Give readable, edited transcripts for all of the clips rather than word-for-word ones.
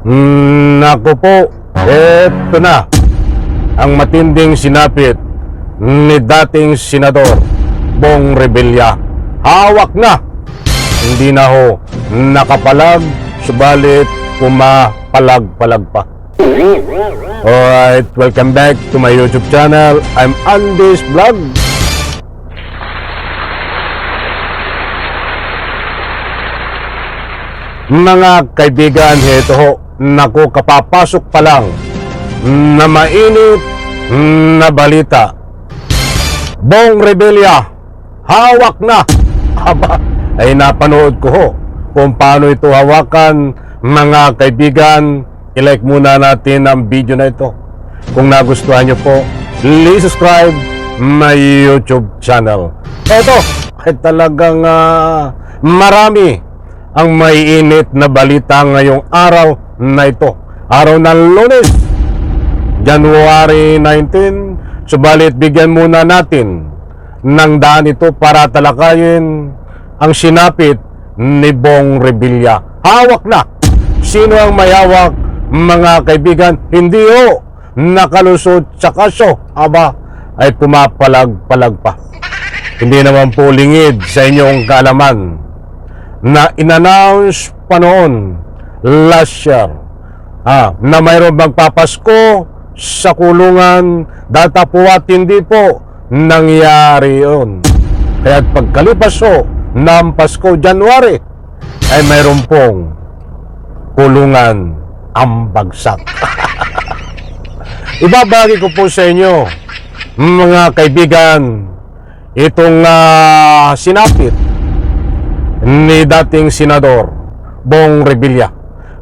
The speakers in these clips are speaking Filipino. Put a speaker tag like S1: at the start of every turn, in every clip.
S1: Naku po, eto na ang matinding sinapit ni dating Senador Bong Revilla. Hawak na, hindi na ho nakapalag, subalit pumapalag-palag pa. Alright, welcome back to my YouTube channel. I'm Andy's Vlog. Mga kaibigan, heto ho, naku, kapapasok pa lang na mainit na balita. Bong Revilla, hawak na. Aba, ay napanood ko ho kung paano ito hawakan. Mga kaibigan, i-like muna natin ang video na ito. Kung nagustuhan nyo po, please subscribe my YouTube channel. Ito ay talagang marami ang may init na balita ngayong araw na ito. Araw ng Lunes, January 19. Subalit bigyan muna natin ng daan ito para talakayin ang sinapit ni Bong Revilla. Hawak na. Sino ang may hawak, mga kaibigan? Hindi ho nakalusot sa kaso. Aba, ay pumapalag-palag pa. Hindi naman po lingid sa inyong kaalaman na in-announce pa noon last year na mayroong magpapasko sa kulungan. Datapuat hindi po nangyari yun. Kaya pagkalipas ho ng Pasko, January, ay mayroon pong kulungan ang bagsak. Ibabagi ko po sa inyo, mga kaibigan, itong sinapit ni dating Senador Bong Revilla.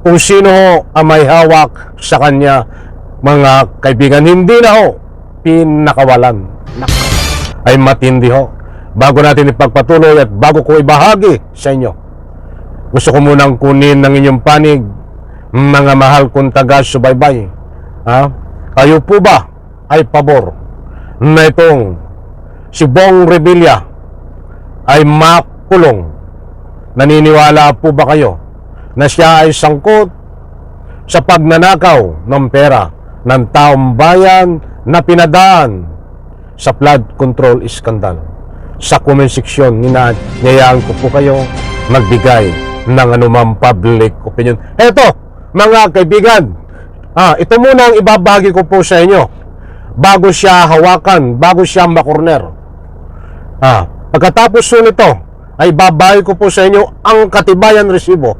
S1: Kung sino ho ang may hawak sa kanya, mga kaibigan, hindi na ho pinakawalan. Ay matindi ho. Bago natin ipagpatuloy at bago ko ibahagi sa inyo, gusto ko munang kunin ng inyong panig, mga mahal kong taga-subaybay. Kayo po ba ay pabor na itong si Bong Revilla ay makulong? Naniniwala po ba kayo na siya ay sangkot sa pagnanakaw ng pera ng taong bayan na pinadaan sa flood control scandal? Sa comment section, ninayayaan ko po kayo magbigay ng anumang public opinion. Eto, mga kaibigan, ito muna ang ibabagi ko po sa inyo bago siya hawakan, bago siya makorner. Pagkatapos nito, ay babayi ko po sa inyo ang katibayan resibo.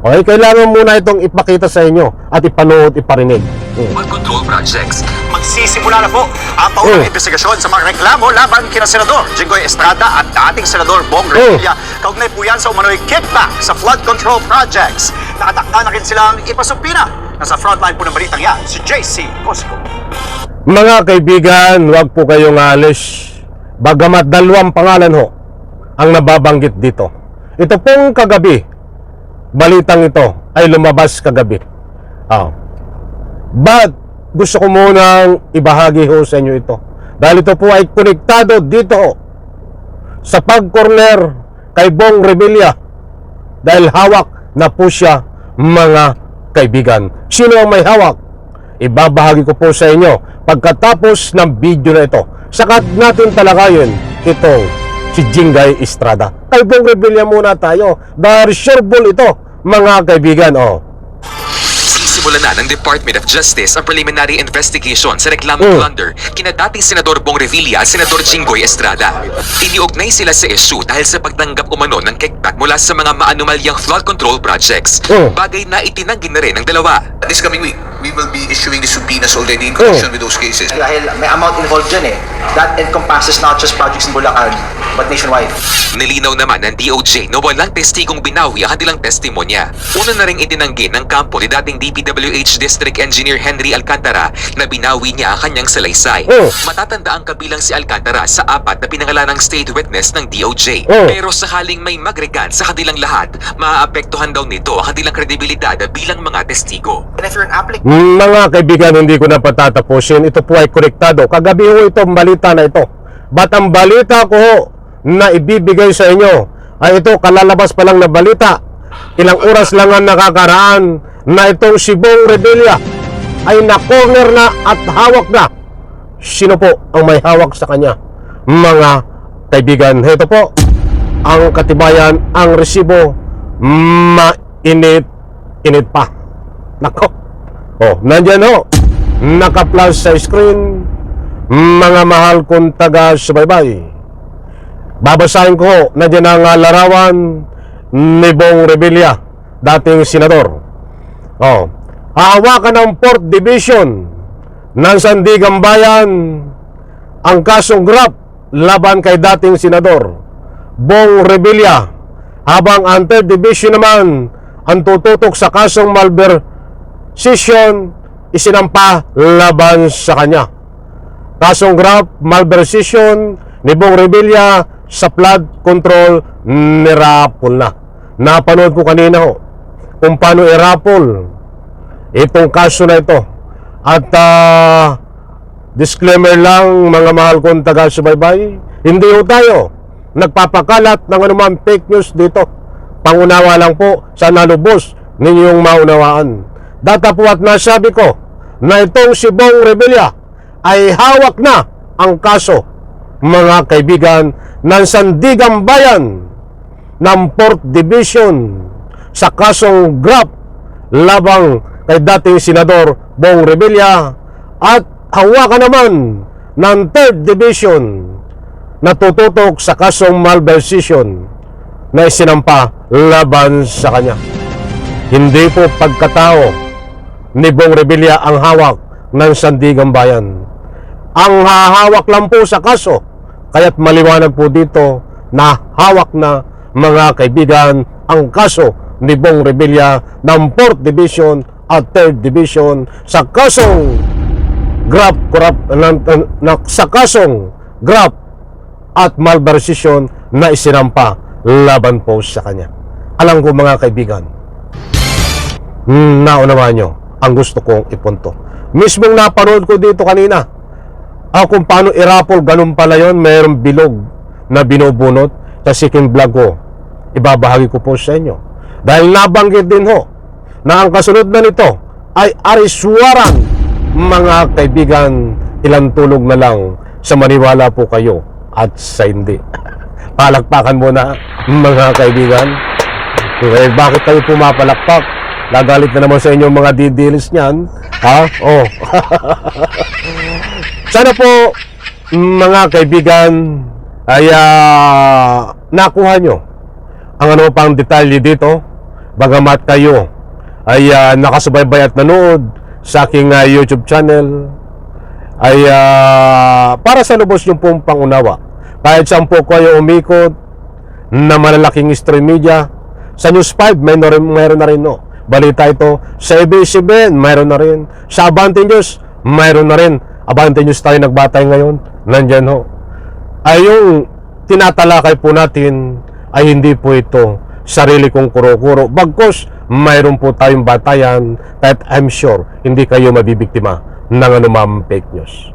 S1: Okay, kailangan muna itong ipakita sa inyo at ipanood, iparinig.
S2: Flood control projects. Magsisimula na po ang paunang investigasyon sa mga reklamo laban kina Senador Jinggoy Estrada at dating Senador Bong Revilla. Kaugnay po yan sa umano'y kickback sa flood control projects. Nakatakda na rin silang ipasumpina. Nasa frontline po ng balitang yan, si JC Cosco.
S1: Mga kaibigan, huwag po kayong alis. Bagamat dalawang pangalan ho ang nababanggit dito. Ito pong kagabi, balitang ito ay lumabas kagabi. But gusto ko munang ibahagi ho sa inyo ito, dahil ito po ay konektado dito sa pag-corner kay Bong Revilla, dahil hawak na po siya, mga kaibigan. Sino ang may hawak? Ibabahagi ko po sa inyo pagkatapos ng video na ito. Sakat natin talakayin itong si Jinggoy Estrada. Kay Bong Revilla muna tayo, dahil shareable ito, mga kaibigan.
S2: Sisimulan na ng Department of Justice ang preliminary investigation sa reklamong plunder kina dating Senador Bong Revilla at Senador Jinggoy Estrada. Iniugnay sila sa issue dahil sa pagtanggap umano ng kickback mula sa mga maanumalyang flood control projects. Bagay na itinanggi na rin ng dalawa.
S3: This coming week, we will be issuing the subpoenas already in connection with those cases.
S4: Dahil may amount involved dyan that encompasses not just projects in Bulacan, but nationwide.
S2: Nilinaw naman ng DOJ na walang testigong binawi ang kanilang testimonya. Una na ring itinanggi ng kampo ni dating DPWH District Engineer Henry Alcantara na binawi niya ang kanyang salaysay. Matatanda ang kabilang si Alcantara sa 4 na pinangalanang state witness ng DOJ. Pero sakaling may magregan sa kanilang lahat, maaapektuhan daw nito ang kanilang kredibilidad bilang mga testigo.
S4: And if you're an applicant,
S1: Mga kaibigan, hindi ko na patatapusin. Ito po ay konektado. Kagabi ho itong balita na ito. But ang balita ko na ibibigay sa inyo ay ito, kalalabas pa lang na balita. Ilang oras lang ang nakakaraan na itong si Bong Revilla ay na-corner na at hawak na. Sino po ang may hawak sa kanya? Mga kaibigan, ito po ang katibayan, ang resibo, mainit pa. Nako, nandyan ho, naka-flash sa screen. Mga mahal kong taga-subaybay, babasahin ko ho, nandiyan ang larawan ni Bong Revilla, dating senador. Hahawakan ng 4th Division ng Sandigan Bayan ang kasong graft laban kay dating senador Bong Revilla, habang ang 3rd Division naman ang tututok sa kasong malversation isinampa laban sa kanya. Kasong graft, malversation ni Bong Revilla sa flood control ni Rapol na. Napanood ko kanina ho kung paano i-Rapol itong kaso na ito. At disclaimer lang, mga mahal kong taga-subaybay, hindi ho tayo nagpapakalat ng anumang fake news dito. Pangunawa lang po sa nalubos ninyong maunawaan. Data po at nasabi ko na itong si Bong Revilla ay hawak na ang kaso, mga kaibigan, ng Sandigan Bayan ng 4th Division sa kasong graft labang kay dating senador Bong Revilla, at hawakan naman ng 3rd Division na tututok sa kasong malversation na isinampa laban sa kanya. Hindi po pagkatao ni Bong Revilla ang hawak ng Sandigan Bayan. Ang hahawak lang po sa kaso, kaya't maliwanag po dito na hawak na, mga kaibigan, ang kaso ni Bong Revilla ng 4th Division at 3rd Division sa kasong graft at malversation na isinampa laban po sa kanya. Alam ko, mga kaibigan, naunawaan nyo ang gusto kong ipunto. Mismong napanood ko dito kanina kung paano i-Rapol. Ganun pala yun, mayroong bilog na binubunot sa siking vlog ko. Ibabahagi ko po sa inyo. Dahil nabanggit din ho na ang kasunod na nito ay ariswaran, mga kaibigan. Ilang tulog na lang sa maniwala po kayo at sa hindi. Palakpakan muna, mga kaibigan. Okay, bakit kayo pumapalakpak? Nagalit na naman sa inyo mga didilis niyan. Sana po, mga kaibigan, ay nakuha nyo ang ano pang detalye dito. Bagamat kayo ay nakasubaybay at nanood sa aking YouTube channel, ay para sa lubos yung pong pangunawa. Kahit saan po kayo umikot na malalaking stream media, sa News 5 mayroon na rin, no? Balita ito sa ABS-CBN, mayroon na rin. Sa Abante News, mayroon na rin. Abante News tayo nagbatay ngayon, nandyan ho. Ay yung tinatalakay po natin ay hindi po ito sarili kong kuro-kuro. Bagkus, mayroon po tayong batayan, kahit I'm sure hindi kayo mabibiktima ng anumang fake news.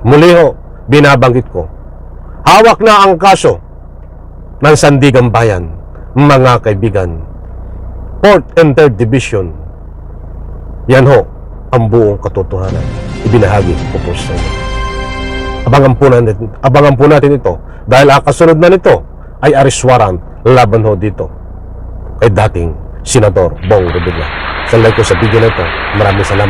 S1: Muli ho, binabanggit ko, hawak na ang kaso ng Sandigan Bayan, mga kaibigan. 4th and 3rd Division. Yan ho ang buong katotohanan. Ibinahagi ko po sa inyo. Abangan po natin ito, dahil kasunod na nito ay ariswaran laban ho dito kay dating Senador Bong Revilla. Sa like ko sa video na ito, maraming salamat.